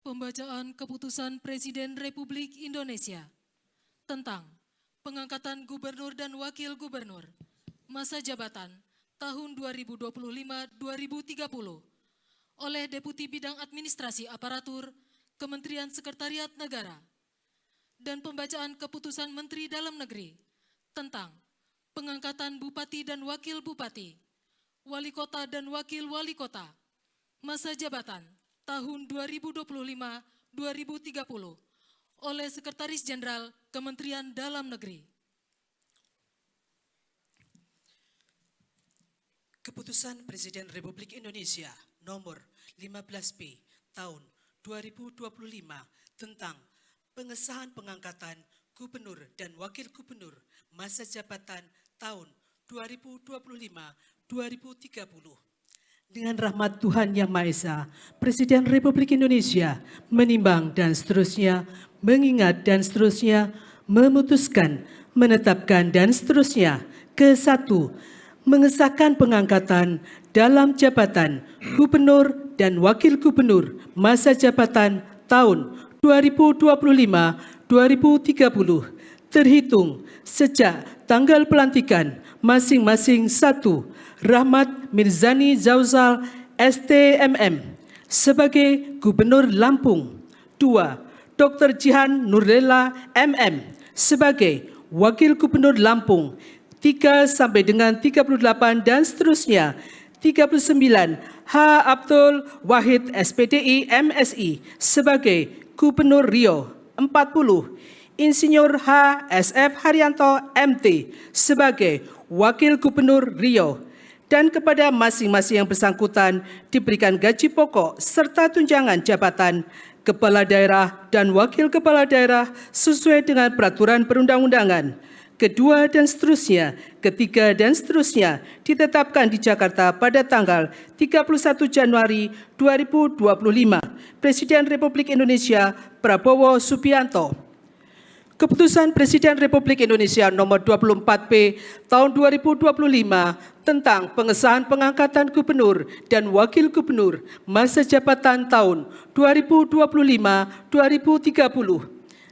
Pembacaan Keputusan Presiden Republik Indonesia tentang pengangkatan Gubernur dan Wakil Gubernur masa jabatan tahun 2025-2030 oleh Deputi Bidang Administrasi Aparatur Kementerian Sekretariat Negara, dan pembacaan Keputusan Menteri Dalam Negeri tentang pengangkatan Bupati dan Wakil Bupati, Wali Kota dan Wakil Wali Kota masa jabatan tahun 2025-2030 oleh Sekretaris Jenderal Kementerian Dalam Negeri. Keputusan Presiden Republik Indonesia nomor 15B tahun 2025 tentang pengesahan pengangkatan Gubernur dan Wakil Gubernur masa jabatan tahun 2025-2030. Dengan rahmat Tuhan Yang Maha Esa, Presiden Republik Indonesia menimbang dan seterusnya, mengingat dan seterusnya, memutuskan, menetapkan dan seterusnya. Ke-1, mengesahkan pengangkatan dalam jabatan Gubernur dan Wakil Gubernur masa jabatan tahun 2025-2030 terhitung sejak tanggal pelantikan masing-masing. 1. Rahmat Mirzani Zauzal STMM sebagai Gubernur Lampung. 2. Dr. Jihan Nurlela MM sebagai Wakil Gubernur Lampung. 3 sampai dengan 38 dan seterusnya. 39. H. Abdul Wahid SPDI MSI sebagai Gubernur Riau. 40. Insinyur H. SF Haryanto MT sebagai Wakil Gubernur Riau, dan kepada masing-masing yang bersangkutan diberikan gaji pokok serta tunjangan jabatan kepala daerah dan wakil kepala daerah sesuai dengan peraturan perundang-undangan. Kedua dan seterusnya, ketiga dan seterusnya ditetapkan di Jakarta pada tanggal 31 Januari 2025. Presiden Republik Indonesia Prabowo Subianto. Keputusan Presiden Republik Indonesia nomor 24P tahun 2025 tentang pengesahan pengangkatan Gubernur dan Wakil Gubernur masa jabatan tahun 2025-2030.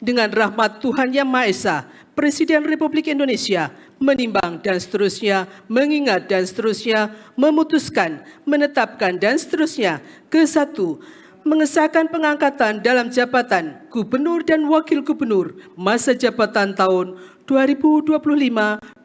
Dengan rahmat Tuhan Yang Maha Esa, Presiden Republik Indonesia menimbang dan seterusnya, mengingat dan seterusnya, memutuskan, menetapkan dan seterusnya. Ke-1, mengesahkan pengangkatan dalam jabatan Gubernur dan Wakil Gubernur masa jabatan tahun 2025-2030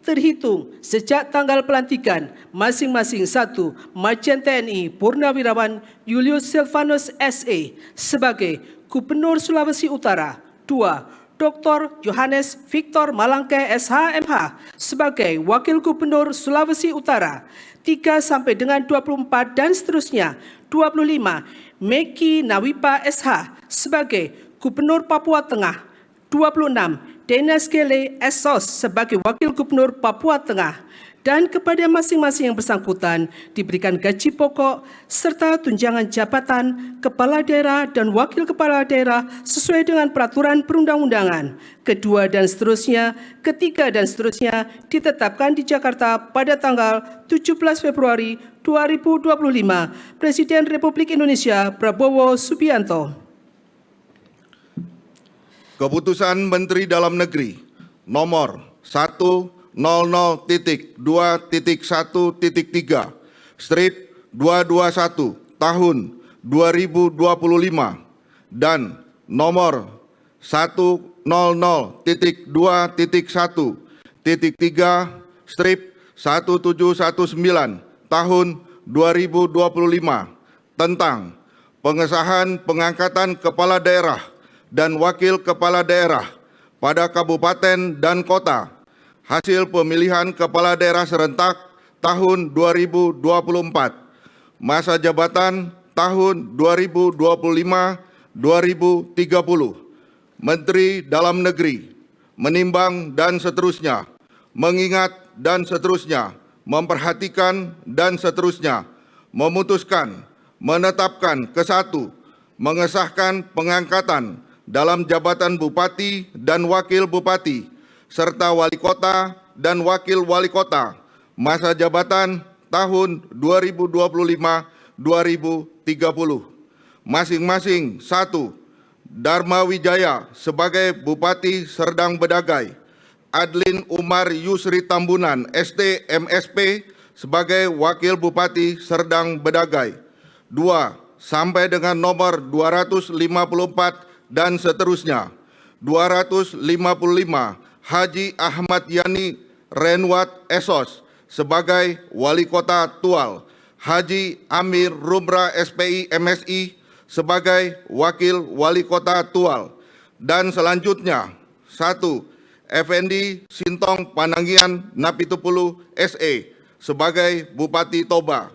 terhitung sejak tanggal pelantikan masing-masing. 1. Majen TNI Purnawirawan Julius Silvanus SE sebagai Gubernur Sulawesi Utara. 2. Dr. Johannes Victor Malangke SHMH sebagai Wakil Gubernur Sulawesi Utara. 3 sampai dengan 24 dan seterusnya. 25. Meki Nawipa SH sebagai Gubernur Papua Tengah. 26. Denas Gele Esos sebagai Wakil Gubernur Papua Tengah, dan kepada masing-masing yang bersangkutan diberikan gaji pokok serta tunjangan jabatan kepala daerah dan wakil kepala daerah sesuai dengan peraturan perundang-undangan. Kedua dan seterusnya, ketiga dan seterusnya ditetapkan di Jakarta pada tanggal 17 Februari 2025. Presiden Republik Indonesia Prabowo Subianto. Keputusan Menteri Dalam Negeri nomor 100.2.1.3 strip 221 tahun 2025 dan nomor 100.2.1.3 strip 1719 tahun 2025 tentang pengesahan pengangkatan kepala daerah dan wakil kepala daerah pada kabupaten dan kota hasil pemilihan kepala daerah serentak tahun 2024, masa jabatan tahun 2025-2030. Menteri Dalam Negeri menimbang dan seterusnya, mengingat dan seterusnya, memperhatikan dan seterusnya, memutuskan, menetapkan. Ke-1, mengesahkan pengangkatan dalam jabatan Bupati dan Wakil Bupati serta Wali Kota dan Wakil Wali Kota masa jabatan tahun 2025-2030. masing-masing 1. Dharma Wijaya sebagai Bupati Serdang Bedagai, Adlin Umar Yusri Tambunan, ST MSP sebagai Wakil Bupati Serdang Bedagai. 2. Sampai dengan nomor 254 dan seterusnya. 255 Haji Ahmad Yani Renwat Esos sebagai Wali Kota Tual, Haji Amir Rumra SPI MSI sebagai Wakil Wali Kota Tual. Dan selanjutnya 1. Effendi Sintong Pananggian Napitupulu SE sebagai Bupati Toba,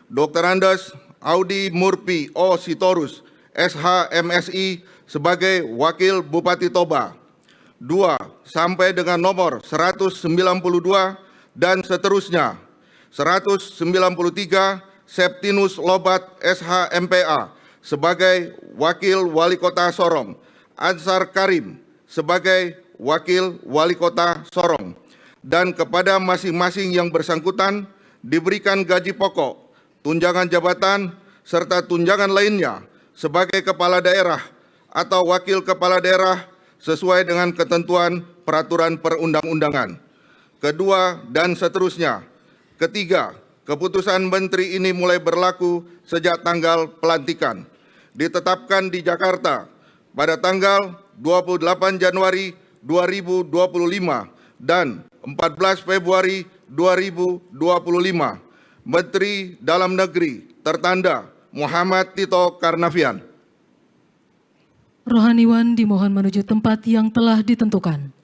Dr. Andes Audi Murpi O Sitorus SH MSI sebagai Wakil Bupati Toba. 2. Sampai dengan nomor 192 dan seterusnya. 193 Septinus Lobat SH MPA sebagai Wakil Wali Kota Sorong, Ansar Karim sebagai Wakil Wali Kota Sorong, dan kepada masing-masing yang bersangkutan diberikan gaji pokok, tunjangan jabatan, serta tunjangan lainnya sebagai kepala daerah atau wakil kepala daerah sesuai dengan ketentuan peraturan perundang-undangan. Kedua, dan seterusnya. Ketiga, keputusan menteri ini mulai berlaku sejak tanggal pelantikan. Ditetapkan di Jakarta pada tanggal 28 Januari 2025 dan 14 Februari 2025. Menteri Dalam Negeri tertanda Muhammad Tito Karnavian. Rohaniwan dimohon menuju tempat yang telah ditentukan.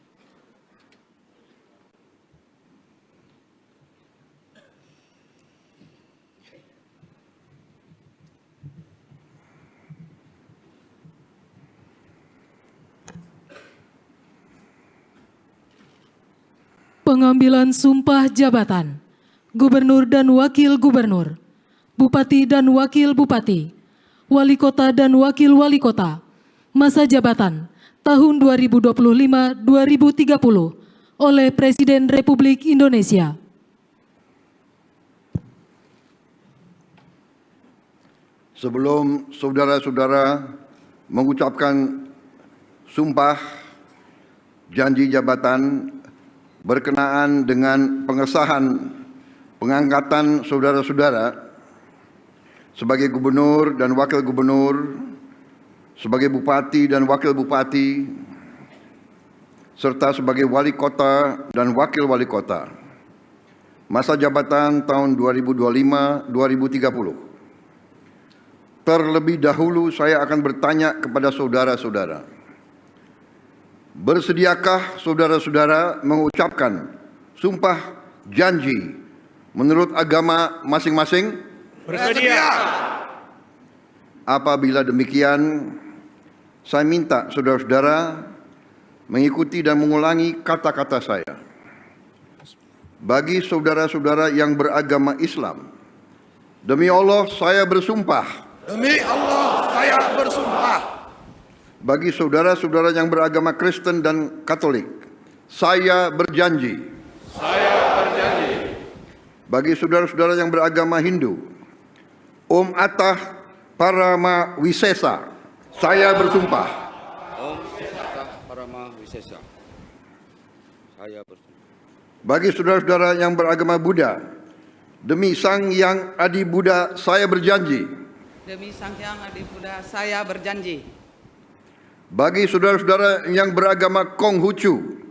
Pengambilan sumpah jabatan Gubernur dan Wakil Gubernur, Bupati dan Wakil Bupati, Wali Kota dan Wakil Wali Kota, masa jabatan tahun 2025-2030 oleh Presiden Republik Indonesia. Sebelum saudara-saudara mengucapkan sumpah janji jabatan berkenaan dengan pengesahan pengangkatan saudara-saudara sebagai gubernur dan wakil gubernur, sebagai bupati dan wakil bupati, serta sebagai wali kota dan wakil wali kota, masa jabatan tahun 2025-2030. Terlebih dahulu saya akan bertanya kepada saudara-saudara, bersediakah saudara-saudara mengucapkan sumpah janji menurut agama masing-masing? Bersedia. Apabila demikian, saya minta saudara-saudara mengikuti dan mengulangi kata-kata saya. Bagi saudara-saudara yang beragama Islam, demi Allah saya bersumpah. Demi Allah saya bersumpah. Bagi saudara-saudara yang beragama Kristen dan Katolik, saya berjanji. Saya berjanji. Bagi saudara-saudara yang beragama Hindu, Om Attah Parama Wisesa, saya bersumpah. Om Attah Parama Wisesa, saya bersumpah. Bagi saudara-saudara yang beragama Buddha, demi Sang Hyang Adi Buddha, saya berjanji. Demi Sang Hyang Adi Buddha, saya berjanji. Bagi saudara-saudara yang beragama Konghucu,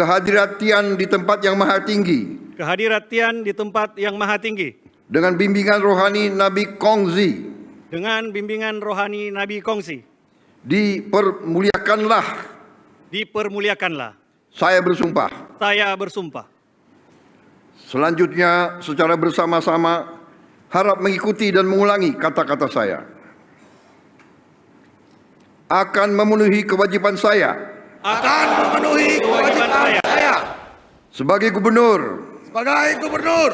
kehadirat Tian di tempat yang maha tinggi, kehadirat Tian di tempat yang maha tinggi, dengan bimbingan rohani Nabi Kongzi, dengan bimbingan rohani Nabi Kongsi, dipermuliakanlah. Saya bersumpah. Saya bersumpah. Selanjutnya secara bersama-sama harap mengikuti dan mengulangi kata-kata saya. Akan memenuhi kewajiban saya. Akan memenuhi kewajiban saya. Sebagai gubernur. Sebagai gubernur.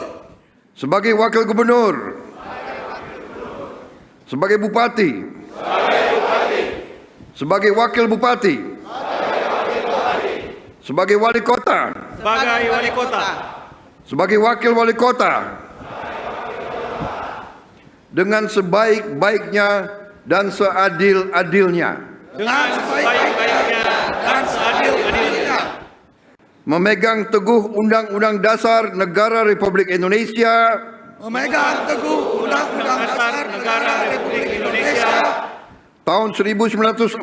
Sebagai wakil gubernur. Sebagai bupati. Sebagai wakil bupati. Sebagai wali kota. Sebagai wali kota. Sebagai wakil wali kota. Dengan sebaik-baiknya dan seadil-adilnya, dengan sebaik-baiknya dan seadil-adilnya, memegang teguh Undang-Undang Dasar Negara Republik Indonesia memegang teguh Undang-Undang Dasar Negara Republik Indonesia tahun 1945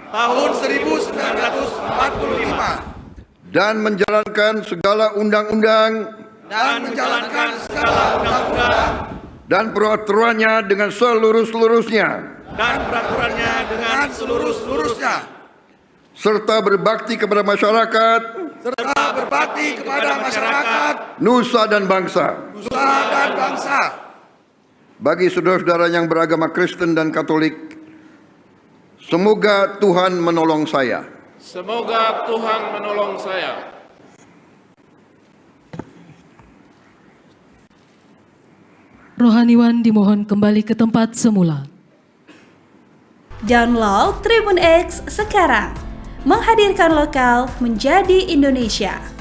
tahun 1945 dan menjalankan segala undang-undang dan menjalankan segala undang-undang dan peraturannya dengan seluruh-seluruhnya, dan peraturannya dengan seluruh-seluruhnya, serta berbakti kepada masyarakat, serta berbakti kepada masyarakat, nusa dan bangsa. nusa dan bangsa. Bagi saudara-saudara yang beragama Kristen dan Katolik, semoga Tuhan menolong saya. Semoga Tuhan menolong saya. Rohaniwan dimohon kembali ke tempat semula. Download Tribun X sekarang, menghadirkan lokal menjadi Indonesia.